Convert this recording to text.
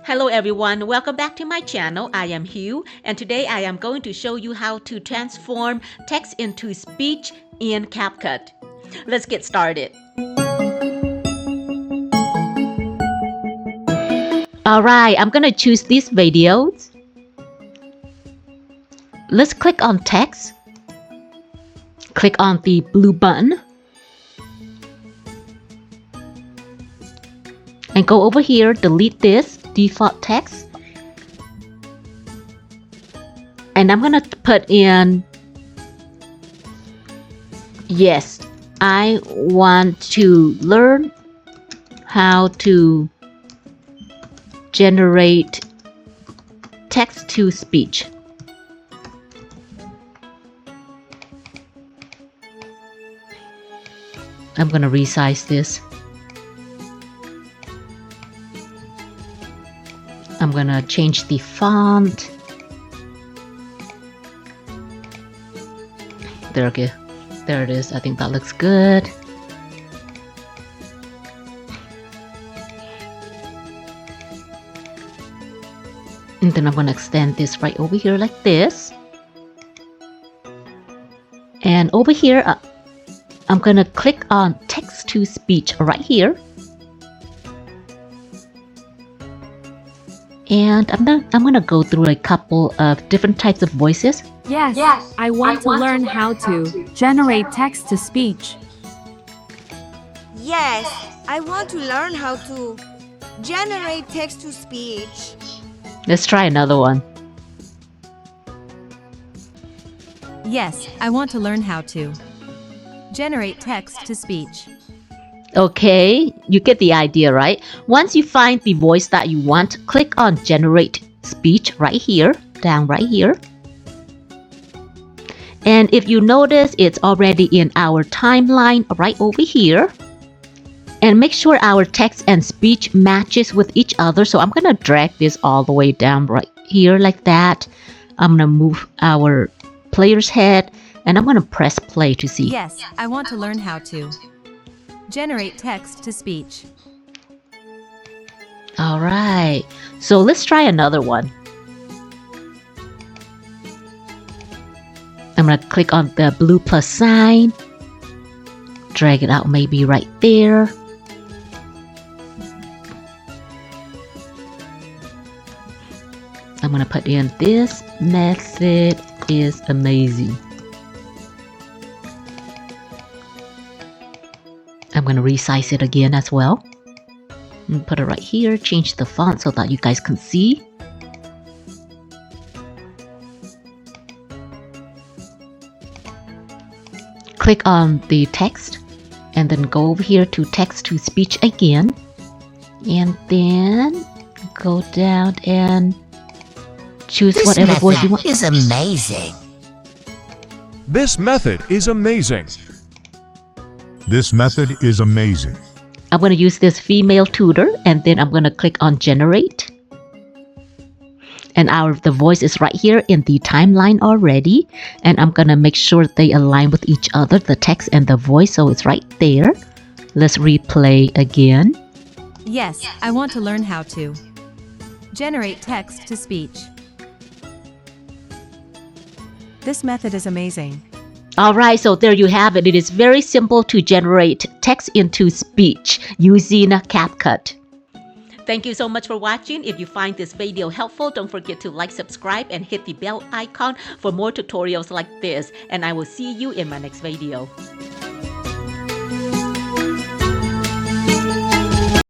Hello everyone, welcome back to my channel. I am Hugh and today I am going to show you how to transform text into speech in CapCut. Let's get started. Alright, I'm gonna choose these videos. Let's click on text. Click on the blue button. And go over here, delete this default text. And I'm gonna put in, yes, I want to learn how to generate text to speech. I'm gonna resize this. I'm gonna change the font. There it is. I think that looks good. And then I'm gonna extend this right over here like this. And over here, I'm gonna click on text to speech right here. And I'm gonna go through a couple of different types of voices. Yes, I want to learn how to generate text to speech. Yes, I want to learn how to generate text to speech. Let's try another one. Yes, I want to learn how to generate text to speech. Okay, you get the idea, right? Once you find the voice that you want, click on Generate Speech right here, down right here. And if you notice, it's already in our timeline right over here. And make sure our text and speech matches with each other. So I'm gonna drag this all the way down right here like that. I'm gonna move our player's head and I'm gonna press play to see. Yes, I want to learn how to generate text to speech. All right, so let's try another one. I'm gonna click on the blue plus sign, drag it out maybe right there. I'm gonna put in this method is amazing. I'm going to resize it again as well. And put it right here. Change the font so that you guys can see. Click on the text. And then go over here to text to speech again. And then go down and choose whatever voice you want. This method is amazing. This method is amazing. This method is amazing. I'm going to use this female tutor and then I'm going to click on generate. And the voice is right here in the timeline already. And I'm going to make sure they align with each other, the text and the voice, so it's right there. Let's replay again. Yes, I want to learn how to generate text to speech. This method is amazing. Alright, so there you have it. It is very simple to generate text into speech using CapCut. Thank you so much for watching. If you find this video helpful, don't forget to like, subscribe, and hit the bell icon for more tutorials like this. And I will see you in my next video.